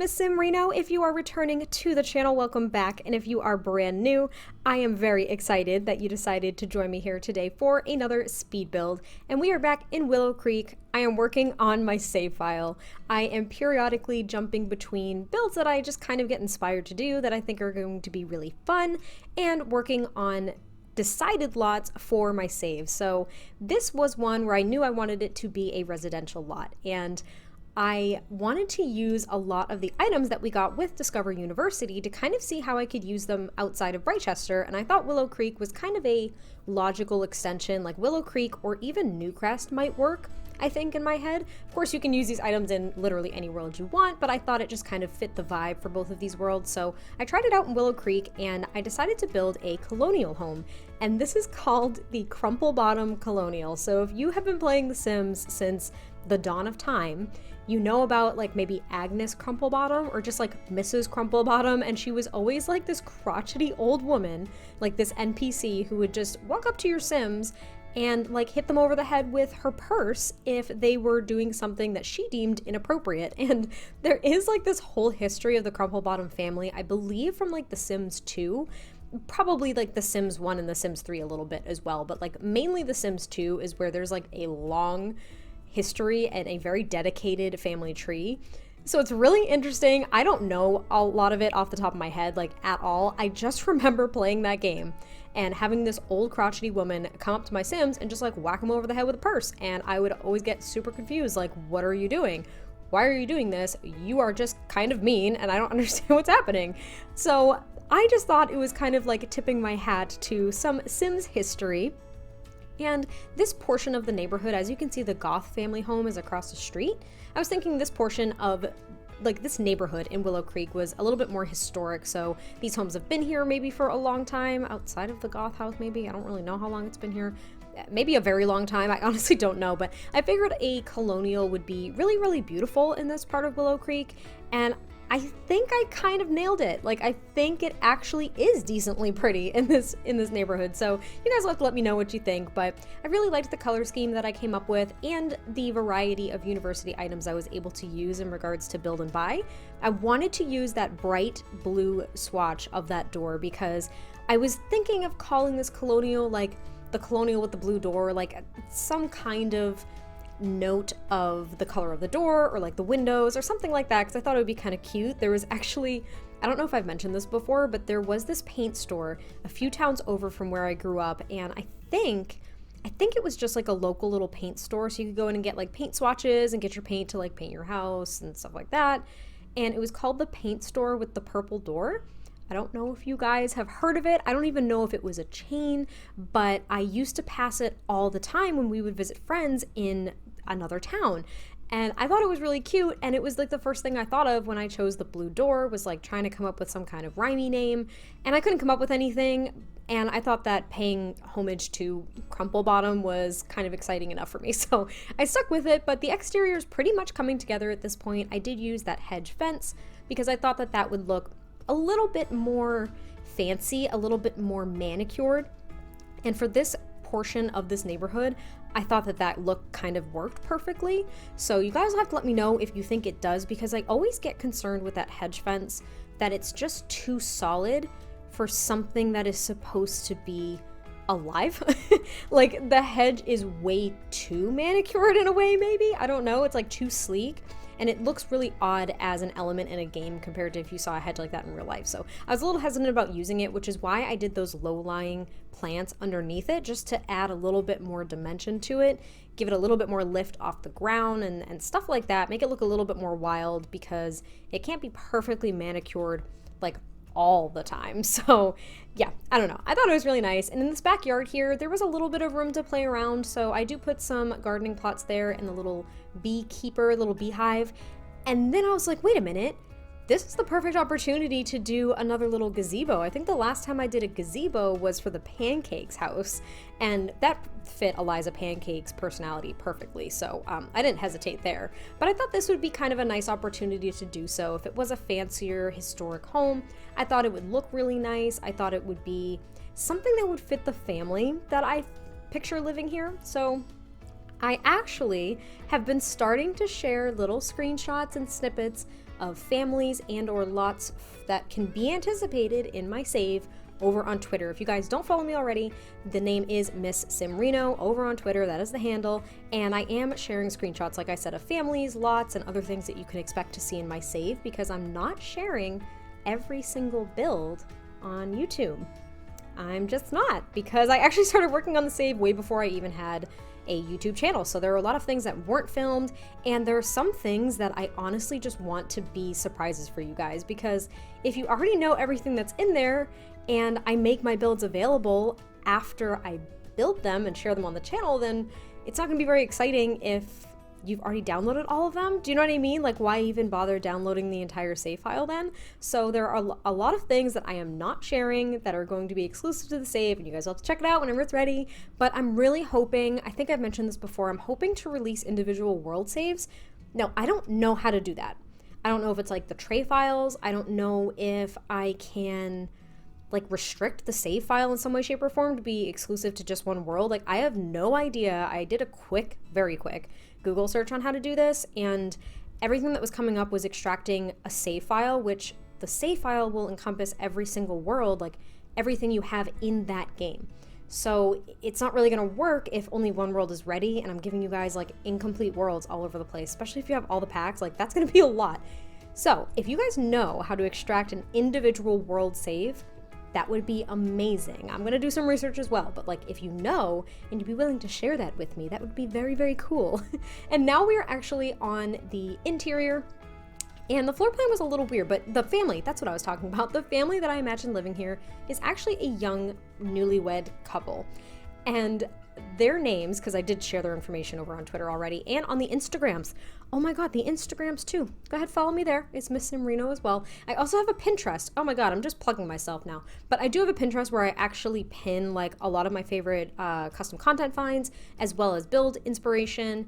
MissSimReno. If you are returning to the channel, welcome back. And if you are brand new, I am very excited that you decided to join me here today for another speed build. And we are back in Willow Creek. I am working on my save file. I am periodically jumping between builds that I just kind of get inspired to do that I think are going to be really fun, and working on decided lots for my saves. So this was one where I knew I wanted it to be a residential lot, and I wanted to use a lot of the items that we got with Discover University to kind of see how I could use them outside of Brightchester, and I thought Willow Creek was kind of a logical extension. Like Willow Creek or even Newcrest might work, I think, in my head. Of course, you can use these items in literally any world you want, but I thought it just kind of fit the vibe for both of these worlds. So I tried it out in Willow Creek, and I decided to build a colonial home. And this is called the Crumplebottom Colonial. So if you have been playing The Sims since the dawn of time, you know about like maybe Agnes Crumplebottom or just like Mrs. Crumplebottom, and she was always like this crotchety old woman, like this NPC who would just walk up to your Sims and like hit them over the head with her purse if they were doing something that she deemed inappropriate. And there is like this whole history of the Crumplebottom family, I believe from like The Sims 2, probably like The Sims 1 and The Sims 3 a little bit as well, but like mainly The Sims 2 is where there's like a long history and a very dedicated family tree. So it's really interesting. I don't know a lot of it off the top of my head, like at all. I just remember playing that game and having this old crotchety woman come up to my Sims and just like whack them over the head with a purse. And I would always get super confused, like, what are you doing? Why are you doing this? You are just kind of mean and I don't understand what's happening. So I just thought it was kind of like tipping my hat to some Sims history. And this portion of the neighborhood, as you can see, the Goth family home is across the street. I was thinking this portion of like this neighborhood in Willow Creek was a little bit more historic, so these homes have been here maybe for a long time, outside of the Goth house maybe. I don't really know how long it's been here. Maybe a very long time, I honestly don't know, but I figured a colonial would be really, really beautiful in this part of Willow Creek, and I think I kind of nailed it. Like, I think it actually is decently pretty in this neighborhood. So you guys will have to let me know what you think, but I really liked the color scheme that I came up with and the variety of university items I was able to use in regards to build and buy. I wanted to use that bright blue swatch of that door because I was thinking of calling this colonial like the colonial with the blue door, like some kind of note of the color of the door or like the windows or something like that, because I thought it would be kind of cute. There was actually, I don't know if I've mentioned this before, but there was this paint store a few towns over from where I grew up, and I think it was just like a local little paint store, so you could go in and get like paint swatches and get your paint to like paint your house and stuff like that. And it was called the Paint Store with the Purple Door. I don't know if you guys have heard of it. I don't even know if it was a chain, but I used to pass it all the time when we would visit friends in another town. And I thought it was really cute, and it was like the first thing I thought of when I chose the blue door, was like trying to come up with some kind of rhymey name, and I couldn't come up with anything, and I thought that paying homage to Crumplebottom was kind of exciting enough for me, so I stuck with it. But the exterior is pretty much coming together at this point. I did use that hedge fence because I thought that that would look a little bit more fancy, a little bit more manicured, and for this portion of this neighborhood, I thought that that look kind of worked perfectly. So you guys will have to let me know if you think it does, because I always get concerned with that hedge fence that it's just too solid for something that is supposed to be alive. Like the hedge is way too manicured in a way, maybe. I don't know. It's like too sleek. And it looks really odd as an element in a game compared to if you saw a hedge like that in real life. So I was a little hesitant about using it, which is why I did those low-lying plants underneath it, just to add a little bit more dimension to it, give it a little bit more lift off the ground and stuff like that, make it look a little bit more wild, because it can't be perfectly manicured like all the time. So yeah, I don't know. I thought it was really nice. And in this backyard here, there was a little bit of room to play around. So I do put some gardening plots there and the little beekeeper, little beehive. And then I was like, wait a minute, this is the perfect opportunity to do another little gazebo. I think the last time I did a gazebo was for the Pancakes house, and that fit Eliza Pancake's personality perfectly, so I didn't hesitate there. But I thought this would be kind of a nice opportunity to do so. If it was a fancier historic home, I thought it would look really nice. I thought it would be something that would fit the family that I picture living here. So I actually have been starting to share little screenshots and snippets of families and or lots that can be anticipated in my save over on Twitter. If you guys don't follow me already, the name is MissSimReno over on Twitter. That is the handle. And I am sharing screenshots, like I said, of families, lots, and other things that you can expect to see in my save, because I'm not sharing every single build on YouTube. I'm just not, because I actually started working on the save way before I even had a YouTube channel. So there are a lot of things that weren't filmed, and there are some things that I honestly just want to be surprises for you guys, because if you already know everything that's in there and I make my builds available after I build them and share them on the channel, then it's not gonna be very exciting if you've already downloaded all of them. Do you know what I mean? Like, why even bother downloading the entire save file then? So there are a lot of things that I am not sharing that are going to be exclusive to the save, and you guys will have to check it out whenever it's ready. But I'm really hoping, I think I've mentioned this before, I'm hoping to release individual world saves. No, I don't know how to do that. I don't know if it's like the tray files. I don't know if I can like restrict the save file in some way, shape, or form to be exclusive to just one world. Like, I have no idea. I did a quick, very quick Google search on how to do this, and everything that was coming up was extracting a save file, which the save file will encompass every single world, like everything you have in that game. So it's not really gonna work if only one world is ready and I'm giving you guys like incomplete worlds all over the place, especially if you have all the packs. Like, that's gonna be a lot. So if you guys know how to extract an individual world save, that would be amazing. I'm gonna do some research as well, but like, if you know and you'd be willing to share that with me, that would be very, very cool. And now we are actually on the interior, and the floor plan was a little weird, but the family, that's what I was talking about. The family that I imagine living here is actually a young newlywed couple. And their names, because I did share their information over on Twitter already and on the Instagrams. Oh my god, the Instagrams too. Go ahead, follow me there. It's MissSimReno as well. I also have a Pinterest. Oh my god, I'm just plugging myself now. But I do have a Pinterest where I actually pin like a lot of my favorite custom content finds, as well as build inspiration.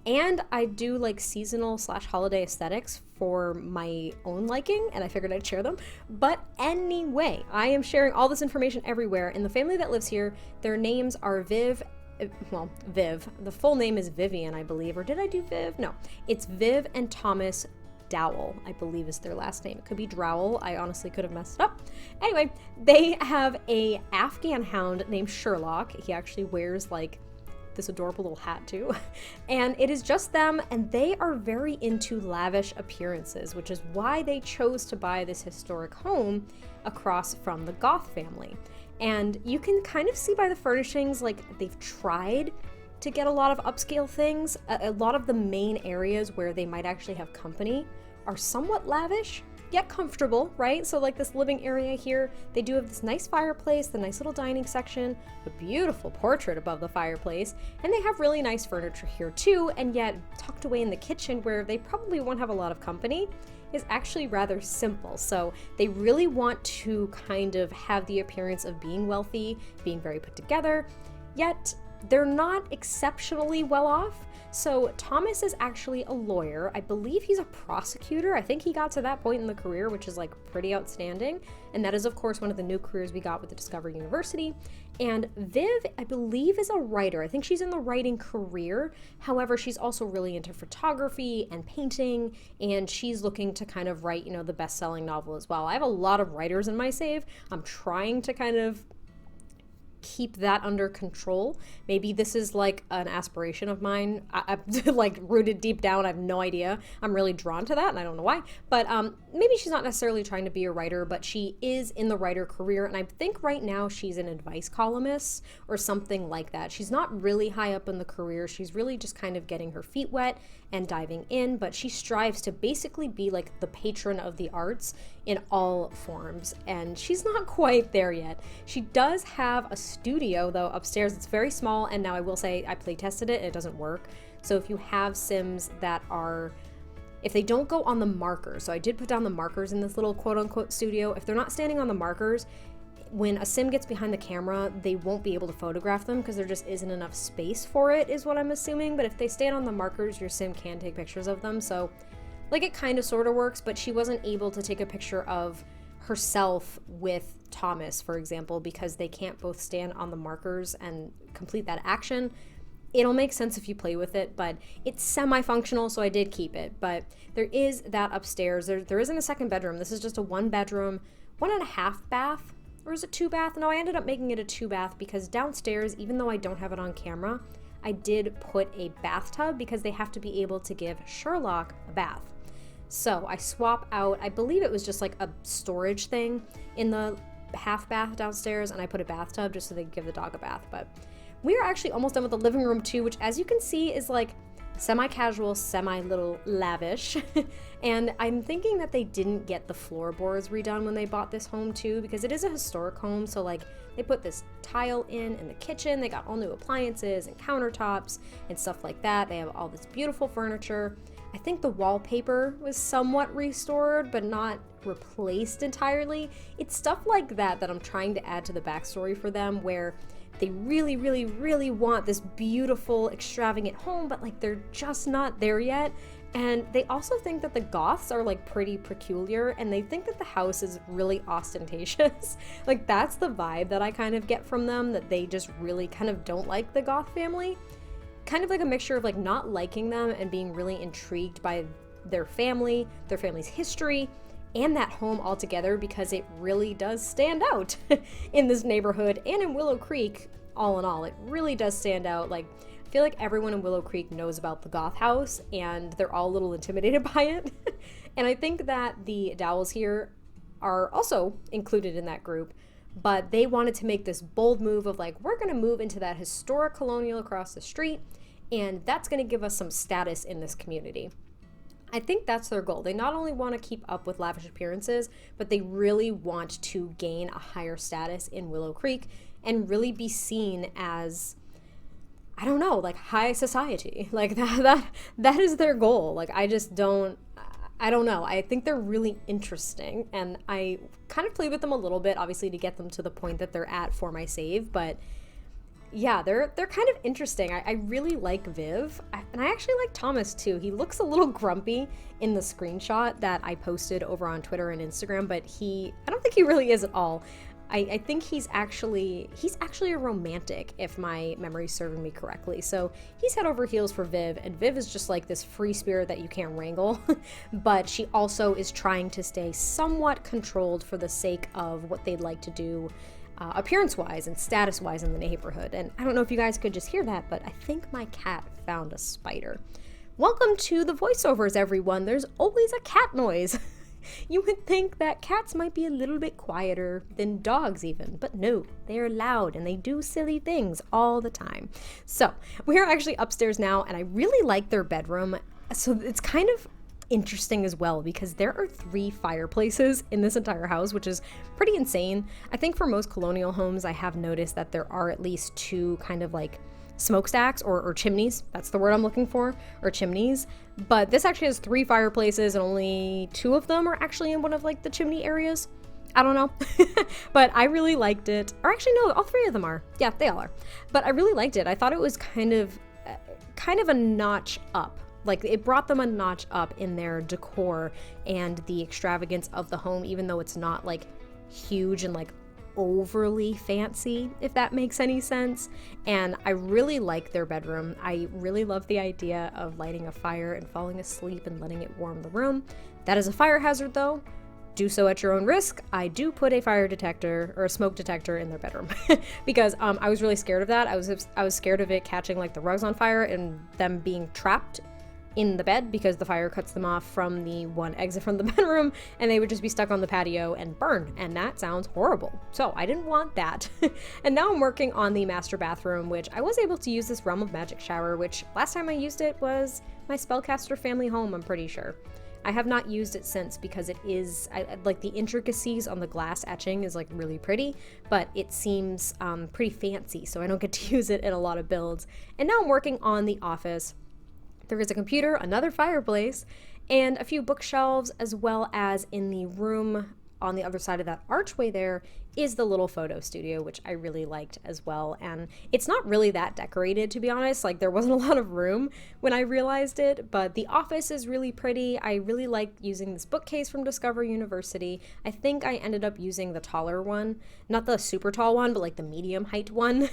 And I do like seasonal / holiday aesthetics for my own liking, and I figured I'd share them. But anyway, I am sharing all this information everywhere, and the family that lives here, their names are Viv. The full name is Vivian, I believe. Or did I do Viv? No, it's Viv and Thomas Dowell, I believe is their last name. It could be Drowell. I honestly could have messed it up. Anyway, they have a Afghan hound named Sherlock. He actually wears like this adorable little hat too. And it is just them, and they are very into lavish appearances, which is why they chose to buy this historic home across from the Goth family. And you can kind of see by the furnishings, like they've tried to get a lot of upscale things. A lot of the main areas where they might actually have company are somewhat lavish, yet comfortable, right? So like this living area here, they do have this nice fireplace, the nice little dining section, a beautiful portrait above the fireplace, and they have really nice furniture here too, and yet tucked away in the kitchen where they probably won't have a lot of company is actually rather simple. So they really want to kind of have the appearance of being wealthy, being very put together, yet they're not exceptionally well off. So Thomas is actually a lawyer. I believe he's a prosecutor. I think he got to that point in the career, which is like pretty outstanding. And that is of course one of the new careers we got with the Discovery University. And Viv, I believe, is a writer. I think she's in the writing career. However, she's also really into photography and painting, and she's looking to kind of write, you know, the best-selling novel as well. I have a lot of writers in my save. I'm trying to kind of keep that under control. Maybe this is like an aspiration of mine. I'm like rooted deep down. I have no idea. I'm really drawn to that, and I don't know why. But maybe she's not necessarily trying to be a writer, but she is in the writer career, and I think right now she's an advice columnist or something like that. She's not really high up in the career. She's really just kind of getting her feet wet and diving in, but she strives to basically be like the patron of the arts in all forms, and she's not quite there yet. She does have a studio though upstairs. It's very small, and now I will say I play tested it and it doesn't work. So if you have Sims that are, if they don't go on the markers, so I did put down the markers in this little quote-unquote studio, if they're not standing on the markers, when a Sim gets behind the camera, they won't be able to photograph them because there just isn't enough space for it, is what I'm assuming. But if they stand on the markers, your Sim can take pictures of them. So like it kind of sort of works, but she wasn't able to take a picture of herself with Thomas, for example, because they can't both stand on the markers and complete that action. it'll make sense if you play with it, but it's semi-functional, so I did keep it. But there is that upstairs. There isn't a second bedroom. This is just a 1-bedroom, 1.5 bath, or is it 2 bath? No, I ended up making it a 2 bath because downstairs, even though I don't have it on camera, I did put a bathtub because they have to be able to give Sherlock a bath. So I swap out, I believe it was just like a storage thing in the half bath downstairs, and I put a bathtub just so they could give the dog a bath. But we are actually almost done with the living room too, which as you can see is like semi-casual, semi-little lavish. And I'm thinking that they didn't get the floorboards redone when they bought this home too, because it is a historic home. So like they put this tile in the kitchen, they got all new appliances and countertops and stuff like that. They have all this beautiful furniture. I think the wallpaper was somewhat restored, but not replaced entirely. It's stuff like that that I'm trying to add to the backstory for them, where they really, really, really want this beautiful, extravagant home, but like they're just not there yet. And they also think that the Goths are like pretty peculiar, and they think that the house is really ostentatious. Like that's the vibe that I kind of get from them, that they just really kind of don't like the Goth family. Kind of like a mixture of like not liking them and being really intrigued by their family, their family's history, and that home altogether, because it really does stand out in this neighborhood and in Willow Creek. All in all, it really does stand out. Like I feel like everyone in Willow Creek knows about the Goth house, and they're all a little intimidated by it. And I think that the Dowells here are also included in that group, but they wanted to make this bold move of like, we're gonna move into that historic colonial across the street, and that's gonna give us some status in this community. I think that's their goal. They not only want to keep up with lavish appearances, but they really want to gain a higher status in Willow Creek and really be seen as, I don't know, like high society. Like that is their goal. Like I don't know. I think they're really interesting, and I kind of played with them a little bit, obviously, to get them to the point that they're at for my save, but yeah, they're kind of interesting. I really like Viv, and I actually like Thomas too. He looks a little grumpy in the screenshot that I posted over on Twitter and Instagram, but I don't think he really is at all. I think he's actually a romantic, if my memory's serving me correctly. So he's head over heels for Viv, and Viv is just like this free spirit that you can't wrangle, but she also is trying to stay somewhat controlled for the sake of what they'd like to do appearance-wise and status-wise in the neighborhood. And I don't know if you guys could just hear that, but I think my cat found a spider. Welcome to the voiceovers, everyone. There's always a cat noise. You would think that cats might be a little bit quieter than dogs even, but no, they're loud and they do silly things all the time. So we are actually upstairs now, and I really like their bedroom. So it's kind of interesting as well, because there are 3 fireplaces in this entire house, which is pretty insane. I think for most colonial homes, I have noticed that there are at least 2 kind of like smokestacks or chimneys. That's the word I'm looking for, or chimneys. But this actually has 3 fireplaces, and only 2 of them are actually in one of like the chimney areas. I don't know. But I really liked it. Or actually no, all 3 of them are. Yeah, they all are. But I really liked it. I thought it was kind of a notch up. Like it brought them a notch up in their decor and the extravagance of the home, even though it's not like huge and like overly fancy, if that makes any sense. And I really like their bedroom. I really love the idea of lighting a fire and falling asleep and letting it warm the room. That is a fire hazard though. Do so at your own risk. I do put a fire detector or a smoke detector in their bedroom because I was really scared of that. I was scared of it catching like the rugs on fire and them being trapped in the bed because the fire cuts them off from the one exit from the bedroom, and they would just be stuck on the patio and burn, and that sounds horrible. So I didn't want that. And now I'm working on the master bathroom, which I was able to use this Realm of Magic shower, which last time I used it was my spellcaster family home, I'm pretty sure. I have not used it since because it is, like the intricacies on the glass etching is like really pretty, but it seems pretty fancy, so I don't get to use it in a lot of builds. And now I'm working on the office. There is a computer, another fireplace, and a few bookshelves, as well as in the room on the other side of that archway there is the little photo studio, which I really liked as well. And it's not really that decorated, to be honest. Like, there wasn't a lot of room when I realized it, but the office is really pretty. I really liked using this bookcase from Discover University. I think I ended up using the taller one, not the super tall one, but like the medium height one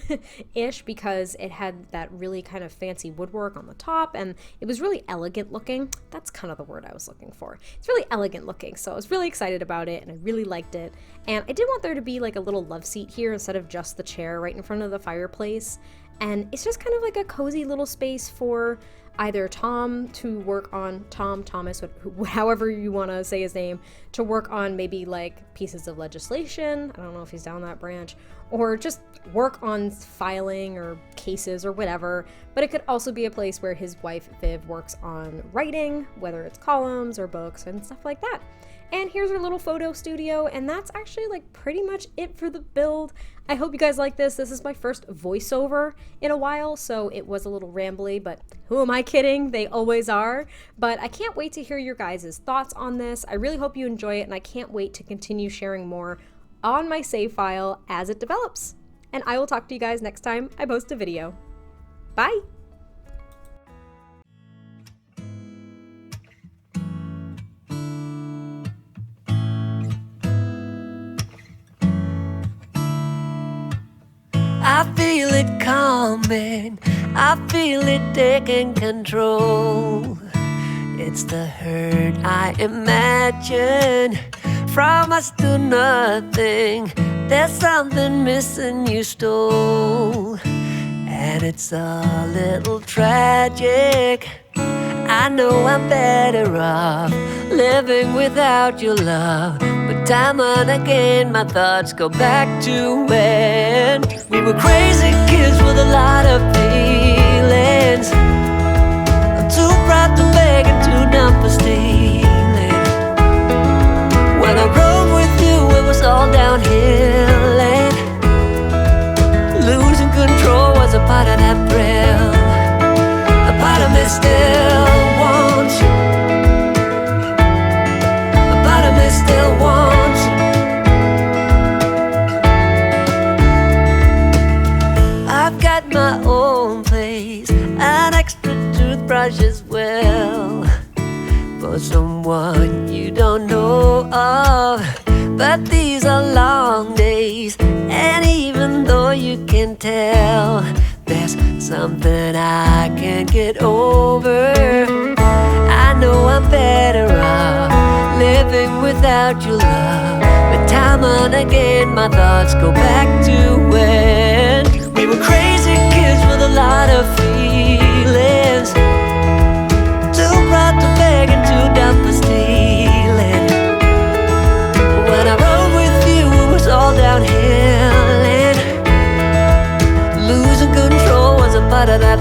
ish, because it had that really kind of fancy woodwork on the top, and it was really elegant looking. That's kind of the word I was looking for. It's really elegant looking, so I was really excited about it, and I really liked it. And I did want there to be like a little love seat here instead of just the chair right in front of the fireplace. And it's just kind of like a cozy little space for either Tom to work on, Thomas, however you want to say his name, to work on maybe like pieces of legislation. I don't know if he's down that branch, or just work on filing or cases or whatever. But it could also be a place where his wife Viv works on writing, whether it's columns or books and stuff like that. And here's our little photo studio, and that's actually like pretty much it for the build. I hope you guys like this. This is my first voiceover in a while, so it was a little rambly, but who am I kidding? They always are. But I can't wait to hear your guys' thoughts on this. I really hope you enjoy it, and I can't wait to continue sharing more on my save file as it develops. And I will talk to you guys next time I post a video. Bye! I feel it coming, I feel it taking control. It's the hurt I imagine from us to nothing. There's something missing you stole, and it's a little tragic. I know I'm better off living without your love, but time and again my thoughts go back to when we were crazy kids with a lot of feelings. I'm too proud to beg and too dumb for stealing. When I rode with you it was all downhill, and losing control was a part of that thrill. A part of me still wants you. A part of me still wants you. I've got my own place, an extra toothbrush as well, for someone you don't know of. But these are long days, and even though you can tell, there's something I can't get over. I know I'm better off living without your love, but time and again my thoughts go back to when we were crazy kids with a lot of feelings. Too proud to beg and too dumb for stealing. When I rode with you it was all downhill, and losing control was a part of that